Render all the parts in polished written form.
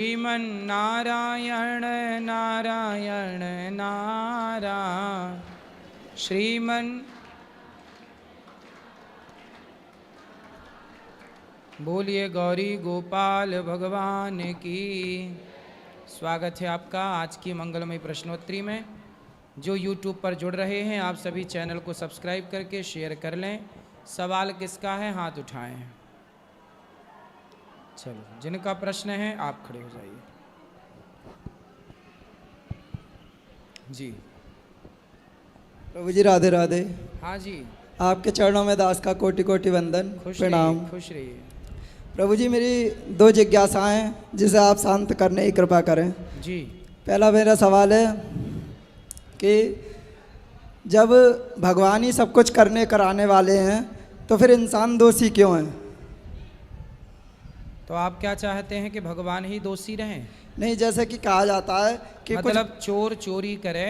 श्रीमन नारायण नारायण नारायण श्रीमन। बोलिए गौरी गोपाल भगवान की। स्वागत है आपका आज की मंगलमय प्रश्नोत्तरी में। जो YouTube पर जुड़ रहे हैं आप सभी चैनल को सब्सक्राइब करके शेयर कर लें। सवाल किसका है, हाथ उठाएं। चलो, जिनका प्रश्न है आप खड़े हो जाइए। जी प्रभु जी राधे राधे। हाँ जी, आपके चरणों में दास का कोटि कोटि वंदन प्रणाम। खुश रहिए। प्रभु जी मेरी दो जिज्ञासाएं जिसे आप शांत करने की कृपा करें। जी, पहला मेरा सवाल है कि जब भगवान ही सब कुछ करने कराने वाले हैं तो फिर इंसान दोषी क्यों है? तो आप क्या चाहते हैं कि भगवान ही दोषी रहें? नहीं, जैसे कि कहा जाता है कि मतलब चोर चोरी करे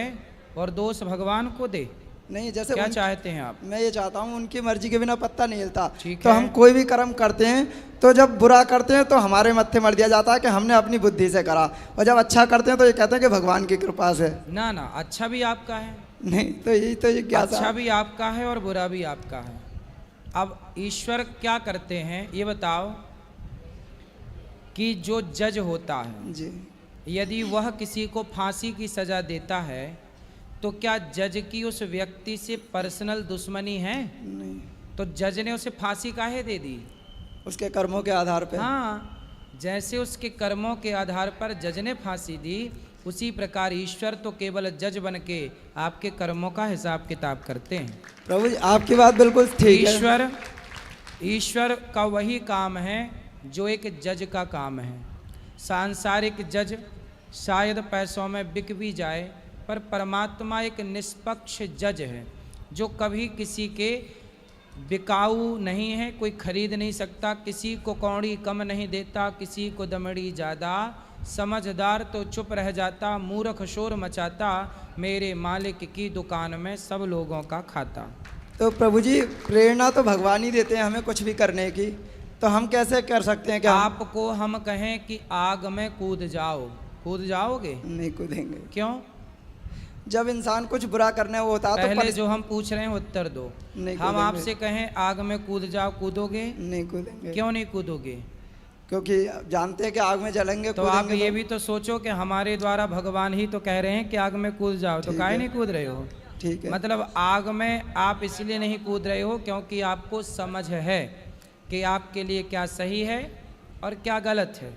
और दोष भगवान को दे? नहीं, जैसे क्या चाहते हैं आप? मैं ये चाहता हूँ उनकी मर्जी के बिना पत्ता नहीं हिलता। ठीक तो है। हम कोई भी कर्म करते हैं तो जब बुरा करते हैं तो हमारे मत्थे मर दिया जाता है कि हमने अपनी बुद्धि से करा, और जब अच्छा करते हैं तो ये कहते हैं कि भगवान की कृपा से। ना ना, अच्छा भी आपका है। नहीं, तो यही तो जिज्ञासा। अच्छा भी आपका है और बुरा भी आपका है। अब ईश्वर क्या करते हैं ये बताओ कि जो जज होता है जी, यदि वह किसी को फांसी की सजा देता है तो क्या जज की उस व्यक्ति से पर्सनल दुश्मनी है? नहीं, तो जज ने उसे फांसी काहे दे दी? उसके कर्मों के आधार पे। हाँ, जैसे उसके कर्मों के आधार पर जज ने फांसी दी, उसी प्रकार ईश्वर तो केवल जज बन के आपके कर्मों का हिसाब किताब करते हैं। प्रभु जी आपकी बात बिल्कुल ठीक है। ईश्वर का वही काम है जो एक जज का काम है। सांसारिक जज शायद पैसों में बिक भी जाए, पर परमात्मा एक निष्पक्ष जज है जो कभी किसी के बिकाऊ नहीं है, कोई खरीद नहीं सकता, किसी को कौड़ी कम नहीं देता, किसी को दमड़ी ज़्यादा। समझदार तो चुप रह जाता, मूर्ख शोर मचाता, मेरे मालिक की दुकान में सब लोगों का खाता। तो प्रभु जी प्रेरणा तो भगवान ही देते हैं हमें कुछ भी करने की, तो हम कैसे कर सकते हैं? क्या आपको हम कहें कि आग में कूद जाओ, कूद जाओगे? नहीं कूदेंगे। क्यों? जब इंसान कुछ बुरा करने वो होता है पहले जो हम पूछ रहे हैं उत्तर दो। नहीं हम कूदेंगे। आपसे कहें आग में कूद जाओ, कूदोगे? नहीं कूदेंगे। क्यों नहीं कूदोगे? क्योंकि जानते हैं कि आग में जलेंगे। तो आप ये भी तो सोचो कि हमारे द्वारा भगवान ही तो कह रहे हैं कि आग में कूद जाओ, तो काहे नहीं कूद रहे हो? ठीक है। मतलब आग में आप इसलिए नहीं कूद रहे हो क्योंकि आपको समझ है कि आपके लिए क्या सही है और क्या गलत है।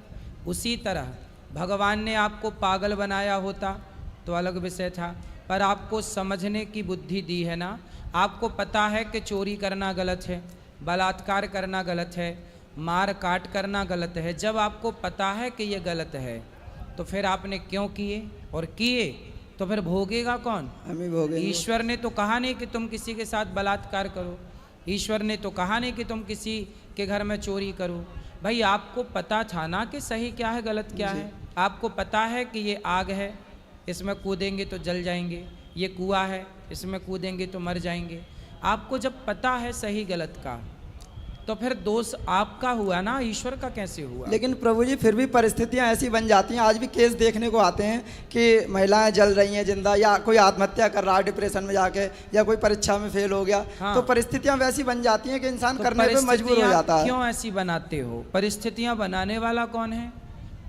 उसी तरह भगवान ने आपको पागल बनाया होता तो अलग विषय था, पर आपको समझने की बुद्धि दी है ना। आपको पता है कि चोरी करना गलत है, बलात्कार करना गलत है, मार काट करना गलत है। जब आपको पता है कि ये गलत है तो फिर आपने क्यों किए, और किए तो फिर भोगेगा कौन? हम ही भोगेंगे। ईश्वर ने तो कहा नहीं कि तुम किसी के साथ बलात्कार करो, ईश्वर ने तो कहा नहीं कि तुम किसी के घर में चोरी करो। भाई आपको पता था ना कि सही क्या है गलत क्या है। आपको पता है कि ये आग है, इसमें कूदेंगे तो जल जाएंगे, ये कुआं है, इसमें कूदेंगे तो मर जाएंगे। आपको जब पता है सही गलत का तो फिर दोष आपका हुआ ना, ईश्वर का कैसे हुआ? लेकिन प्रभु जी फिर भी परिस्थितियां ऐसी बन जाती हैं। आज भी केस देखने को आते हैं कि महिलाएं जल रही हैं जिंदा, या कोई आत्महत्या कर रहा है डिप्रेशन में जाके, या कोई परीक्षा में फेल हो गया। हाँ। तो परिस्थितियां वैसी बन जाती हैं कि इंसान तो करने पे मजबूर हो जाता है। क्यों ऐसी बनाते हो? परिस्थितियां बनाने वाला कौन है?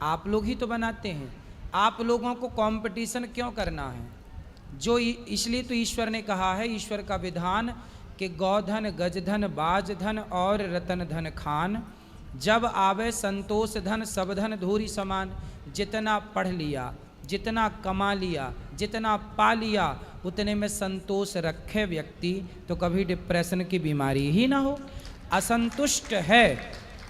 आप लोग ही तो बनाते हैं। आप लोगों को कंपटीशन क्यों करना है? जो इसलिए तो ईश्वर ने कहा है, ईश्वर का विधान कि गौधन गजधन बाजधन और रतन धन खान, जब आवे संतोष धन सब धन धूरी समान। जितना पढ़ लिया, जितना कमा लिया, जितना पा लिया, उतने में संतोष रखे व्यक्ति तो कभी डिप्रेशन की बीमारी ही ना हो। असंतुष्ट है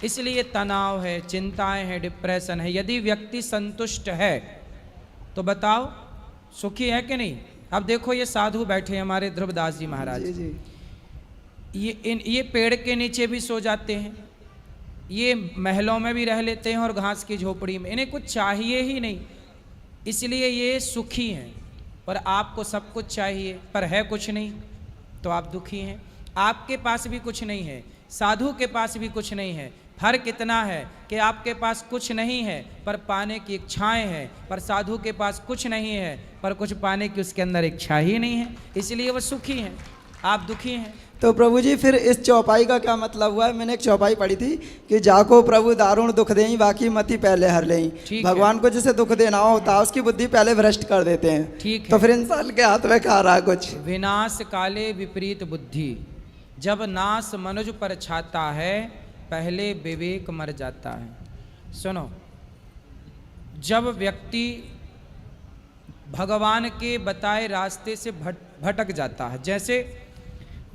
इसलिए तनाव है, चिंताएं हैं, डिप्रेशन है। यदि व्यक्ति संतुष्ट है तो बताओ सुखी है कि नहीं? अब देखो ये साधु बैठे हैं हमारे ध्रुवदास जी महाराज जी जी। ये पेड़ के नीचे भी सो जाते हैं, ये महलों में भी रह लेते हैं और घास की झोपड़ी में, इन्हें कुछ चाहिए ही नहीं, इसलिए ये सुखी हैं। पर आपको सब कुछ चाहिए पर है कुछ नहीं तो आप दुखी हैं। आपके पास भी कुछ नहीं है, साधु के पास भी कुछ नहीं है, फर्क इतना है कि आपके पास कुछ नहीं है पर पाने की इच्छाएं हैं, पर साधु के पास कुछ नहीं है पर कुछ पाने की उसके अंदर इच्छा ही नहीं है, इसलिए वो सुखी हैं, आप दुखी हैं। तो प्रभु जी फिर इस चौपाई का क्या मतलब हुआ है? मैंने एक चौपाई पढ़ी थी कि जाको प्रभु दारुण दुख दें, बाकी मति पहले हर लें। भगवान को जैसे दुख देना होता है उसकी बुद्धि पहले भ्रष्ट कर देते हैं। ठीक है। तो फिर इंसान के हाथ में क्या रहा कुछ? विनाश काले विपरीत बुद्धि, जब नाश मनुज पर छाता है पहले विवेक मर जाता है। सुनो, जब व्यक्ति भगवान के बताए रास्ते से भटक जाता है, जैसे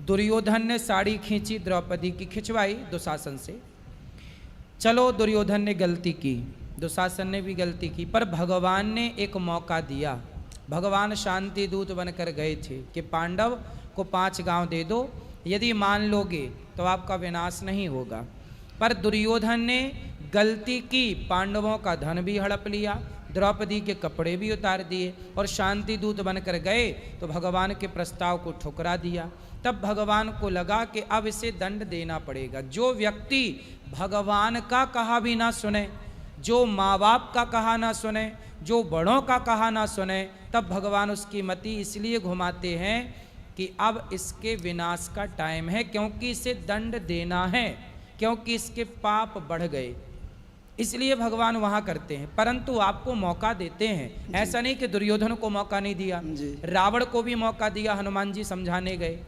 दुर्योधन ने साड़ी खींची, द्रौपदी की खिंचवाई दुशासन से, चलो दुर्योधन ने गलती की, दुशासन ने भी गलती की, पर भगवान ने एक मौका दिया। भगवान शांति दूत बनकर गए थे कि पांडव को 5 गांव दे दो, यदि मान लोगे तो आपका विनाश नहीं होगा। पर दुर्योधन ने गलती की, पांडवों का धन भी हड़प लिया, द्रौपदी के कपड़े भी उतार दिए और शांति दूत बनकर गए तो भगवान के प्रस्ताव को ठुकरा दिया। तब भगवान को लगा कि अब इसे दंड देना पड़ेगा। जो व्यक्ति भगवान का कहा भी ना सुने, जो माँ बाप का कहा ना सुने, जो बड़ों का कहा ना सुने, तब भगवान उसकी मति इसलिए घुमाते हैं कि अब इसके विनाश का टाइम है, क्योंकि इसे दंड देना है, क्योंकि इसके पाप बढ़ गए, इसलिए भगवान वहां करते हैं। परंतु आपको मौका देते हैं, ऐसा नहीं कि दुर्योधन को मौका नहीं दिया, रावण को भी मौका दिया, हनुमान जी समझाने गए,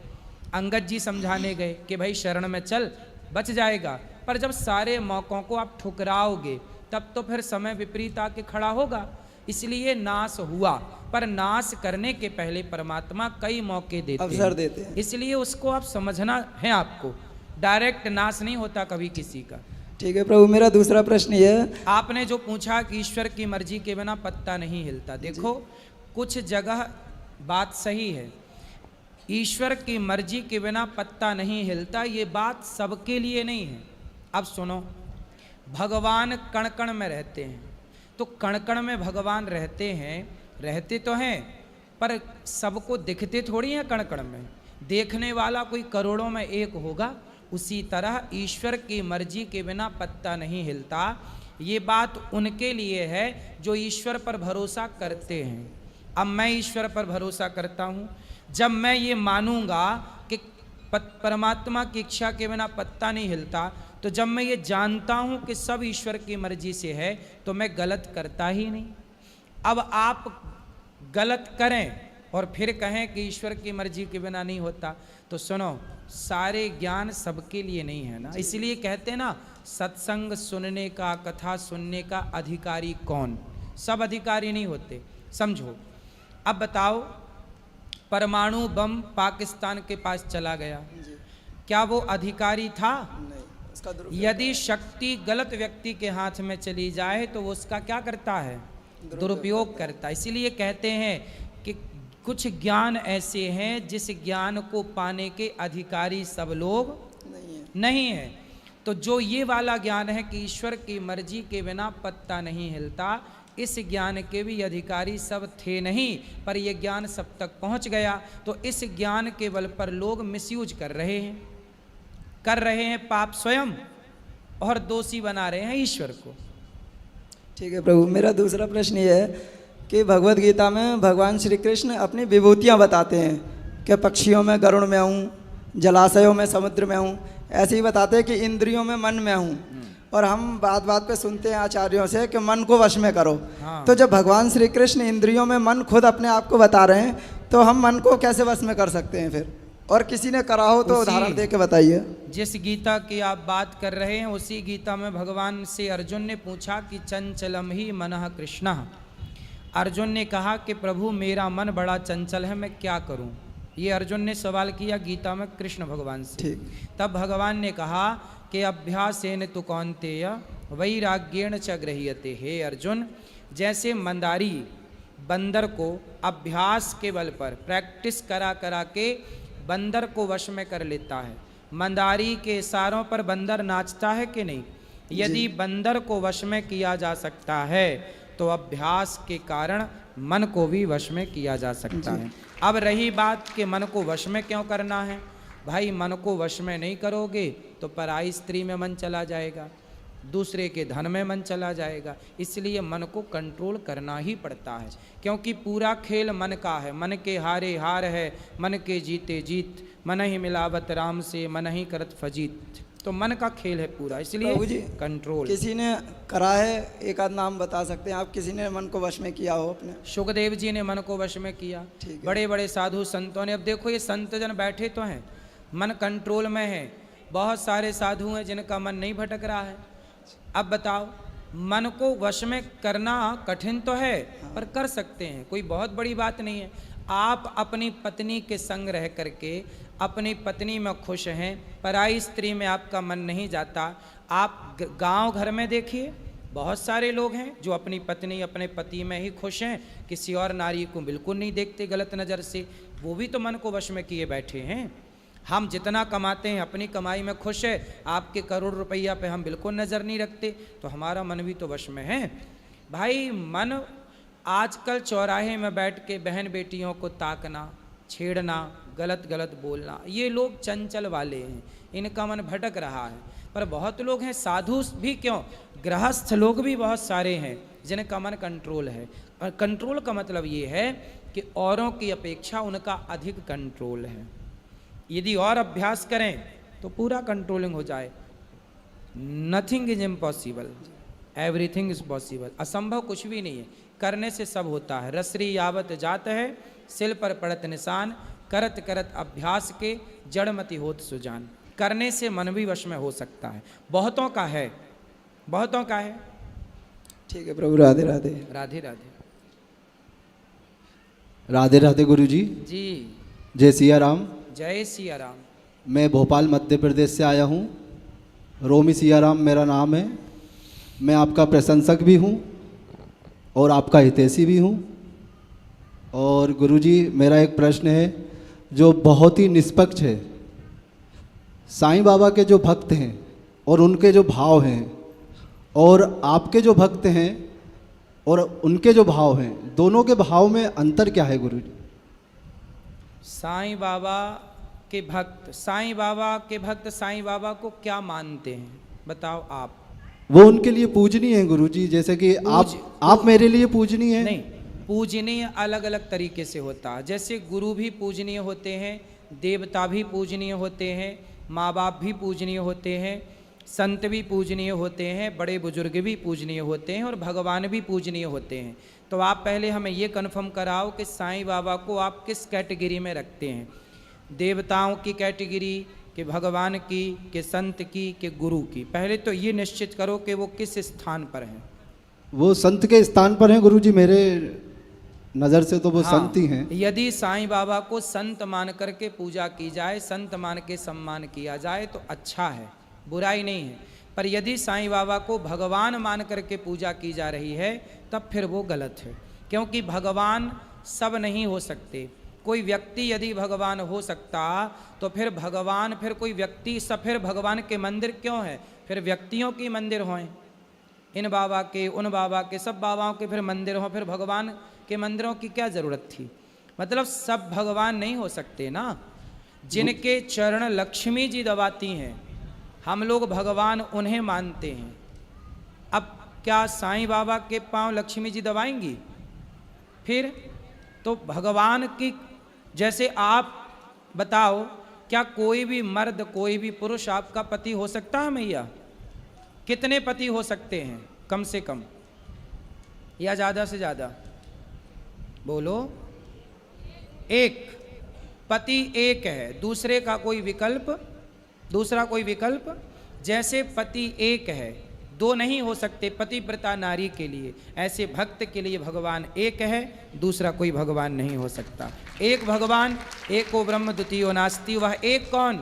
अंगद जी समझाने गए कि भाई शरण में चल, बच जाएगा। पर जब सारे मौकों को आप ठुकराओगे तब तो फिर समय विपरीत आके खड़ा होगा, इसलिए नाश हुआ। पर नाश करने के पहले परमात्मा कई मौके अवसर देते हैं, इसलिए उसको आप समझना है। आपको डायरेक्ट नाश नहीं होता कभी किसी का। ठीक है प्रभु, मेरा दूसरा प्रश्न ये है, आपने जो पूछा कि ईश्वर की मर्जी के बिना पत्ता नहीं हिलता, देखो कुछ जगह बात सही है, ईश्वर की मर्जी के बिना पत्ता नहीं हिलता, ये बात सबके लिए नहीं है। अब सुनो, भगवान कण कण में रहते हैं, तो कण कण में भगवान रहते हैं, रहते तो हैं पर सबको दिखते थोड़ी हैं कण कण में, देखने वाला कोई करोड़ों में एक होगा। उसी तरह ईश्वर की मर्जी के बिना पत्ता नहीं हिलता, ये बात उनके लिए है जो ईश्वर पर भरोसा करते हैं। अब मैं ईश्वर पर भरोसा करता हूँ, जब मैं ये मानूंगा कि परमात्मा की इच्छा के बिना पत्ता नहीं हिलता, तो जब मैं ये जानता हूँ कि सब ईश्वर की मर्जी से है, तो मैं गलत करता ही नहीं। अब आप गलत करें और फिर कहें कि ईश्वर की मर्जी के बिना नहीं होता, तो सुनो, सारे ज्ञान सबके लिए नहीं है ना, इसलिए कहते हैं ना, सत्संग सुनने का, कथा सुनने का अधिकारी कौन? सब अधिकारी नहीं होते, समझो। अब बताओ, परमाणु बम पाकिस्तान के पास चला गया, क्या वो अधिकारी था? नहीं। यदि शक्ति गलत व्यक्ति के हाथ में चली जाए तो वो उसका क्या करता है? दुरुपयोग करता है। इसीलिए कहते हैं कि कुछ ज्ञान ऐसे हैं जिस ज्ञान को पाने के अधिकारी सब लोग नहीं है। तो जो ये वाला ज्ञान है कि ईश्वर की मर्जी के बिना पत्ता नहीं हिलता, इस ज्ञान के भी अधिकारी सब थे नहीं, पर यह ज्ञान सब तक पहुंच गया, तो इस ज्ञान के बल पर लोग मिसयूज कर रहे हैं पाप स्वयं, और दोषी बना रहे हैं ईश्वर को। ठीक है प्रभु, मेरा दूसरा प्रश्न ये है कि भगवत गीता में भगवान श्री कृष्ण अपनी विभूतियाँ बताते हैं कि पक्षियों में गरुड़ में हूँ, जलाशयों में समुद्र में हूँ, ऐसे ही बताते हैं कि इंद्रियों में मन में हूँ। और हम बात बात पे सुनते हैं आचार्यों से कि मन को वश में करो। हाँ। तो जब भगवान श्री कृष्ण इंद्रियों में मन खुद अपने आप को बता रहे हैं, तो हम मन को कैसे वश में कर सकते हैं फिर? और किसी ने करा हो तो उदाहरण दे के बताइए। जिस गीता की आप बात कर रहे हैं, उसी गीता में भगवान से अर्जुन ने पूछा कि चंचलम ही मनः कृष्ण। अर्जुन ने कहा कि प्रभु मेरा मन बड़ा चंचल है, मैं क्या करूं? ये अर्जुन ने सवाल किया गीता में कृष्ण भगवान से। तब भगवान ने कहा कि अभ्यासेन तु कौन्तेय वैराग्येण च गृह्यते। हे अर्जुन, जैसे मंदारी बंदर को अभ्यास के बल पर प्रैक्टिस करा करा के बंदर को वश में कर लेता है, मंदारी के इशारों पर बंदर नाचता है कि नहीं? यदि बंदर को वश में किया जा सकता है तो अभ्यास के कारण मन को भी वश में किया जा सकता है। अब रही बात कि मन को वश में क्यों करना है, भाई मन को वश में नहीं करोगे तो पराई स्त्री में मन चला जाएगा, दूसरे के धन में मन चला जाएगा। इसलिए मन को कंट्रोल करना ही पड़ता है, क्योंकि पूरा खेल मन का है। मन के हारे हार है, मन के जीते जीत, मन ही मिलावत राम से, मन ही करत फजीत। तो मन का खेल है पूरा, इसलिए प्रभु जी, कंट्रोल। किसी ने करा है, एक आध नाम बता सकते हैं आप, किसी ने मन को वश में किया हो अपने? सुखदेव जी ने मन को वश में किया, ठीक है। बड़े बड़े साधु संतों ने। अब देखो ये संत जन बैठे तो हैं, मन कंट्रोल में है। बहुत सारे साधु हैं जिनका मन नहीं भटक रहा है। अब बताओ, मन को वश में करना कठिन तो है, पर कर सकते हैं, कोई बहुत बड़ी बात नहीं है। आप अपनी पत्नी के संग रह करके अपनी पत्नी में खुश हैं, पराई स्त्री में आपका मन नहीं जाता। आप गांव घर में देखिए, बहुत सारे लोग हैं जो अपनी पत्नी अपने पति में ही खुश हैं, किसी और नारी को बिल्कुल नहीं देखते गलत नज़र से। वो भी तो मन को वश में किए बैठे हैं। हम जितना कमाते हैं अपनी कमाई में खुश है, आपके करोड़ रुपया पे हम बिल्कुल नज़र नहीं रखते, तो हमारा मन भी तो वश में है। भाई मन आजकल चौराहे में बैठ के बहन बेटियों को ताकना, छेड़ना, गलत गलत बोलना, ये लोग चंचल वाले हैं, इनका मन भटक रहा है। पर बहुत लोग हैं, साधु भी क्यों, गृहस्थ लोग भी बहुत सारे हैं जिनका मन कंट्रोल है। और कंट्रोल का मतलब ये है कि औरों की अपेक्षा उनका अधिक कंट्रोल है। यदि और अभ्यास करें तो पूरा कंट्रोलिंग हो जाए। Nothing is impossible, everything is possible. असंभव कुछ भी नहीं है, करने से सब होता है। रसरी यावत जात है, सिल पर पड़त निशान, करत करत अभ्यास के, जड़मति होत सुजान। करने से मन भी वश में हो सकता है। बहुतों का है, बहुतों का है। ठीक है प्रभु, राधे राधे। राधे राधे। राधे राधे गुरु जी। जी जय सिया राम। जय सिया राम। मैं भोपाल मध्य प्रदेश से आया हूँ। रोमी सिया राम मेरा नाम है। मैं आपका प्रशंसक भी हूँ और आपका हितैषी भी हूँ। और गुरुजी, मेरा एक प्रश्न है जो बहुत ही निष्पक्ष है। साईं बाबा के जो भक्त हैं और उनके जो भाव हैं, और आपके जो भक्त हैं और उनके जो भाव हैं, दोनों के भाव में अंतर क्या है गुरुजी? साईं बाबा के भक्त, साईं बाबा के भक्त साईं बाबा को क्या मानते हैं, बताओ आप। वो उनके लिए पूजनीय है गुरुजी, जैसे कि आप मेरे लिए पूजनीय है। नहीं, पूजनीय अलग अलग तरीके से होता है। जैसे गुरु भी पूजनीय होते हैं, देवता भी पूजनीय होते हैं, माँ बाप भी पूजनीय होते हैं, संत भी पूजनीय होते हैं, बड़े बुजुर्ग भी पूजनीय होते हैं, और भगवान भी पूजनीय होते हैं। तो आप पहले हमें ये कन्फर्म कराओ कि साईं बाबा को आप किस कैटेगरी में रखते हैं, देवताओं की कैटेगरी, कि भगवान की, कि संत की, कि गुरु की। पहले तो ये निश्चित करो कि वो किस स्थान पर हैं। वो संत के स्थान पर हैं गुरुजी, मेरे नज़र से तो वो संत ही हैं। यदि साईं बाबा को संत मान करके पूजा की जाए, संत मान के सम्मान किया जाए तो अच्छा है, बुराई नहीं है। पर यदि साईं बाबा को भगवान मान करके पूजा की जा रही है तब फिर वो गलत है, क्योंकि भगवान सब नहीं हो सकते। कोई व्यक्ति यदि भगवान हो सकता तो फिर भगवान, फिर कोई व्यक्ति सब, फिर भगवान के मंदिर क्यों है, फिर व्यक्तियों के मंदिर हों, इन बाबा के, उन बाबा के, सब बाबाओं के फिर मंदिर हों, फिर भगवान के मंदिरों की क्या ज़रूरत थी। मतलब सब भगवान नहीं हो सकते ना। जिनके चरण लक्ष्मी जी दबाती हैं, हम लोग भगवान उन्हें मानते हैं। अब क्या साईं बाबा के पांव लक्ष्मी जी दबाएंगी? फिर तो भगवान की, जैसे आप बताओ, क्या कोई भी मर्द, कोई भी पुरुष आपका पति हो सकता है मैया? कितने पति हो सकते हैं कम से कम, या ज़्यादा से ज़्यादा? बोलो। एक पति एक है, दूसरे का कोई विकल्प, दूसरा कोई विकल्प। जैसे पति एक है, दो नहीं हो सकते पतिव्रता नारी के लिए, ऐसे भक्त के लिए भगवान एक है, दूसरा कोई भगवान नहीं हो सकता। एक भगवान, एको ब्रह्म द्वितीयो नास्ति। वह एक कौन?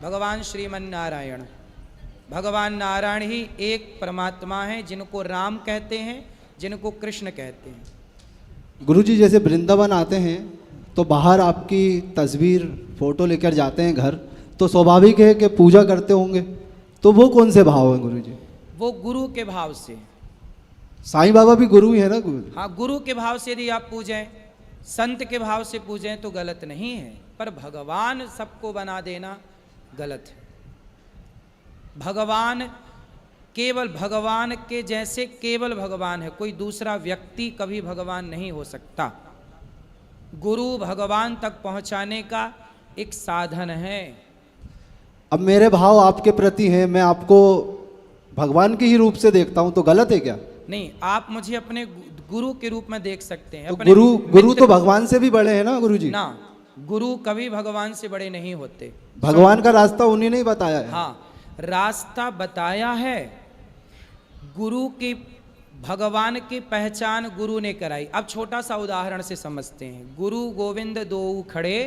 भगवान श्रीमन नारायण। भगवान नारायण ही एक परमात्मा है, जिनको राम कहते हैं, जिनको कृष्ण कहते हैं। गुरुजी, जैसे वृंदावन आते हैं तो बाहर आपकी तस्वीर, फोटो लेकर जाते हैं घर, तो स्वाभाविक है कि पूजा करते होंगे, तो वो कौन से भाव हैं गुरुजी? वो गुरु के भाव से। साईं बाबा भी गुरु ही है ना गुरु? हाँ, गुरु के भाव से यदि आप पूजें, संत के भाव से पूजें तो गलत नहीं है, पर भगवान सबको बना देना गलत है। भगवान केवल भगवान के जैसे केवल भगवान है, कोई दूसरा व्यक्ति कभी भगवान नहीं हो सकता। गुरु भगवान तक पहुंचाने का एक साधन है। अब मेरे भाव आपके प्रति हैं, मैं आपको भगवान के ही रूप से देखता हूं, तो गलत है क्या? नहीं, आप मुझे अपने गुरु के रूप में देख सकते हैं। तो अपने गुरु तो भगवान से भी बड़े हैं ना गुरु जी? ना, गुरु कभी भगवान से बड़े नहीं होते। भगवान का रास्ता उन्हीं ने ही बताया है। हाँ, रास्ता बताया है। गुरु की, भगवान की पहचान गुरु ने कराई। अब छोटा सा उदाहरण से समझते हैं। गुरु गोविंद दोऊ खड़े,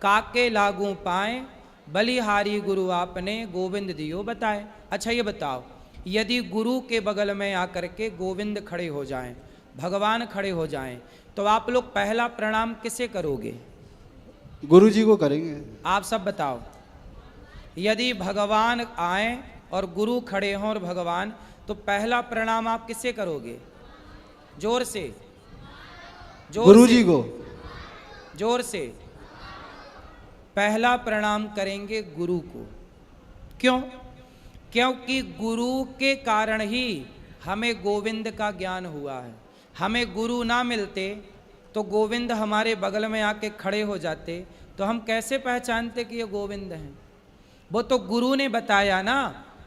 काके लागू पाए, बलिहारी गुरु आपने, गोविंद दियो बताए। अच्छा ये बताओ, यदि गुरु के बगल में आकर के गोविंद खड़े हो जाएं, भगवान खड़े हो जाएं, तो आप लोग पहला प्रणाम किसे करोगे? गुरु जी को करेंगे। आप सब बताओ, यदि भगवान आए और गुरु खड़े हों और भगवान, तो पहला प्रणाम आप किसे करोगे? जोर से, जोर गुरु से, जी को। जोर से। पहला प्रणाम करेंगे गुरु को। क्यों? क्योंकि गुरु के कारण ही हमें गोविंद का ज्ञान हुआ है। हमें गुरु ना मिलते तो गोविंद हमारे बगल में आके खड़े हो जाते, तो हम कैसे पहचानते कि ये गोविंद हैं? वो तो गुरु ने बताया ना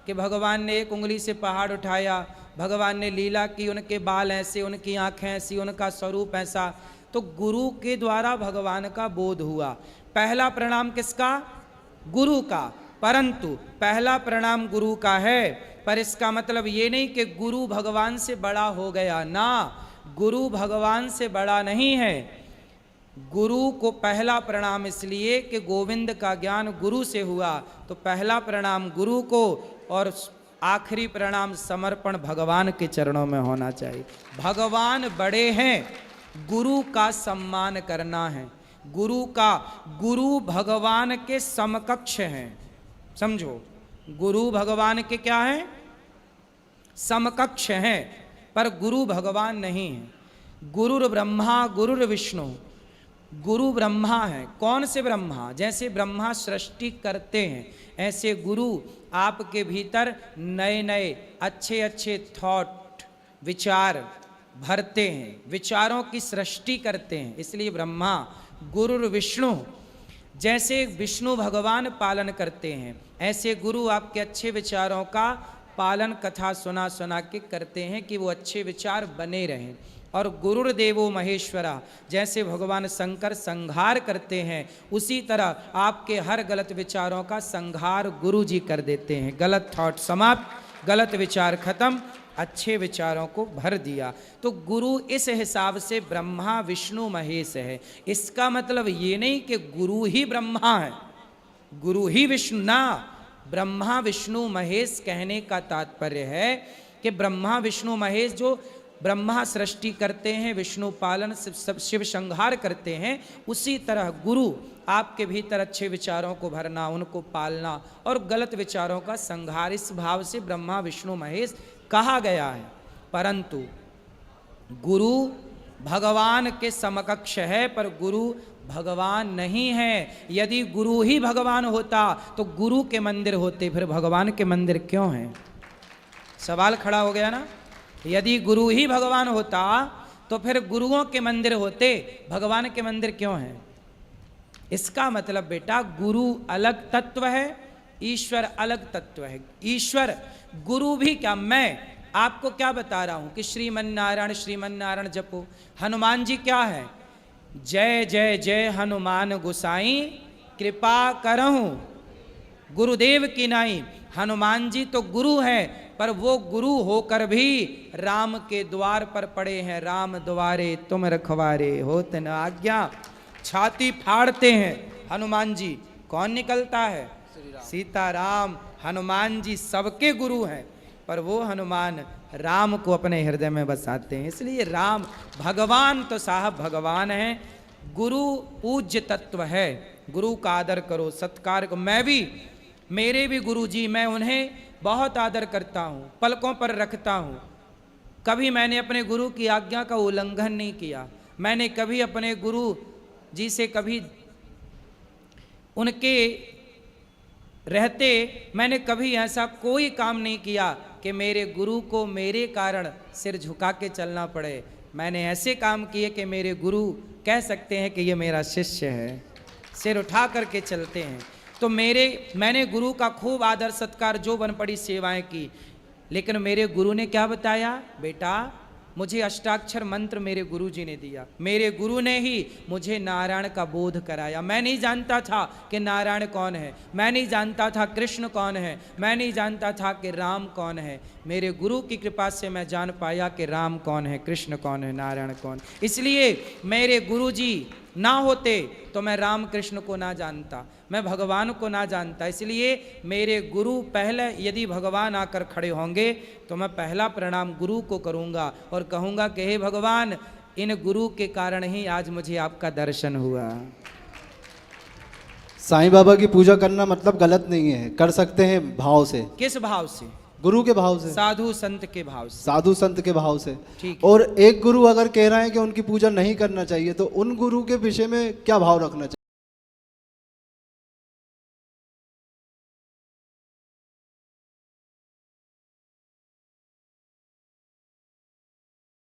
कि भगवान ने एक उंगली से पहाड़ उठाया, भगवान ने लीला की, उनके बाल ऐसे, उनकी आंखें ऐसी, उनका स्वरूप ऐसा। तो गुरु के द्वारा भगवान का बोध हुआ। पहला प्रणाम किसका? गुरु का। परंतु पहला प्रणाम गुरु का है, पर इसका मतलब ये नहीं कि गुरु भगवान से बड़ा हो गया ना। गुरु भगवान से बड़ा नहीं है। गुरु को पहला प्रणाम इसलिए कि गोविंद का ज्ञान गुरु से हुआ, तो पहला प्रणाम गुरु को और आखिरी प्रणाम समर्पण भगवान के चरणों में होना चाहिए। भगवान बड़े हैं, गुरु का सम्मान करना है। गुरु का, गुरु भगवान के समकक्ष हैं। समझो, गुरु भगवान के क्या हैं? समकक्ष हैं, पर गुरु भगवान नहीं है। गुरुर ब्रह्मा गुरुर विष्णु। गुरु ब्रह्मा है। कौन से ब्रह्मा? जैसे ब्रह्मा सृष्टि करते हैं, ऐसे गुरु आपके भीतर नए नए अच्छे अच्छे थॉट, विचार भरते हैं, विचारों की सृष्टि करते हैं। इसलिए ब्रह्मा। गुरुर विष्णु, जैसे विष्णु भगवान पालन करते हैं, ऐसे गुरु आपके अच्छे विचारों का पालन कथा सुना सुना के करते हैं कि वो अच्छे विचार बने रहें। और गुरुर्देवो महेश्वरा, जैसे भगवान शंकर संहार करते हैं, उसी तरह आपके हर गलत विचारों का संहार गुरु जी कर देते हैं। गलत थॉट समाप्त, गलत विचार खत्म, अच्छे विचारों को भर दिया। तो गुरु इस हिसाब से ब्रह्मा विष्णु महेश है। इसका मतलब ये नहीं कि गुरु ही ब्रह्मा है, गुरु ही विष्णु ना। ब्रह्मा विष्णु महेश कहने का तात्पर्य है कि ब्रह्मा विष्णु महेश, जो ब्रह्मा सृष्टि करते हैं, विष्णु पालन, शिव संहार करते हैं, उसी तरह गुरु आपके भीतर अच्छे विचारों को भरना, उनको पालना और गलत विचारों का संहार, इस भाव से ब्रह्मा विष्णु महेश कहा गया है। परंतु गुरु भगवान के समकक्ष है, पर गुरु भगवान नहीं है। यदि गुरु ही भगवान होता तो गुरु के मंदिर होते, फिर भगवान के मंदिर क्यों हैं? सवाल खड़ा हो गया ना। यदि गुरु ही भगवान होता तो फिर गुरुओं के मंदिर होते, भगवान के मंदिर क्यों हैं? इसका मतलब बेटा, गुरु अलग तत्व है, ईश्वर अलग तत्व है। ईश्वर, गुरु भी क्या, मैं आपको क्या बता रहा हूं कि श्रीमन नारायण जपो। हनुमान जी क्या है? जय जय जय हनुमान गोसाई, कृपा करहूं गुरुदेव की नाई। हनुमान जी तो गुरु हैं, पर वो गुरु होकर भी राम के द्वार पर पड़े हैं। राम द्वारे तुम रखवारे, होत न आज्ञा। छाती फाड़ते हैं हनुमान जी। कौन निकलता है? सीताराम। हनुमान जी सबके गुरु हैं, पर वो हनुमान राम को अपने हृदय में बसाते हैं। इसलिए राम भगवान तो साहब भगवान हैं। गुरु पूज्य तत्व है, गुरु का आदर करो, सत्कार करो। मैं भी, मेरे भी गुरु जी, मैं उन्हें बहुत आदर करता हूँ, पलकों पर रखता हूँ। कभी मैंने अपने गुरु की आज्ञा का उल्लंघन नहीं किया। मैंने कभी अपने गुरु जी से कभी उनके रहते मैंने कभी ऐसा कोई काम नहीं किया कि मेरे गुरु को मेरे कारण सिर झुका के चलना पड़े। मैंने ऐसे काम किए कि मेरे गुरु कह सकते हैं कि ये मेरा शिष्य है, सिर उठा करके चलते हैं। तो मैंने गुरु का खूब आदर सत्कार जो बन पड़ी सेवाएं की, लेकिन मेरे गुरु ने क्या बताया, बेटा मुझे अष्टाक्षर मंत्र मेरे गुरु जी ने दिया, मेरे गुरु ने ही मुझे नारायण का बोध कराया। मैं नहीं जानता था कि नारायण कौन है, मैं नहीं जानता था कृष्ण कौन है, मैं नहीं जानता था कि राम कौन है। मेरे गुरु की कृपा से मैं जान पाया कि राम कौन है, कृष्ण कौन है, नारायण कौन। इसलिए मेरे गुरु जी ना होते तो मैं राम कृष्ण को ना जानता, मैं भगवान को ना जानता। इसलिए मेरे गुरु पहले, यदि भगवान आकर खड़े होंगे तो मैं पहला प्रणाम गुरु को करूंगा और कहूंगा कि हे भगवान, इन गुरु के कारण ही आज मुझे आपका दर्शन हुआ। साईं बाबा की पूजा करना मतलब गलत नहीं है, कर सकते हैं भाव से। किस भाव से? गुरु के भाव से, साधु संत के भाव से। साधु संत के भाव से। ठीक। और एक गुरु अगर कह रहे हैं कि उनकी पूजा नहीं करना चाहिए, तो उन गुरु के विषय में क्या भाव रखना चाहिए?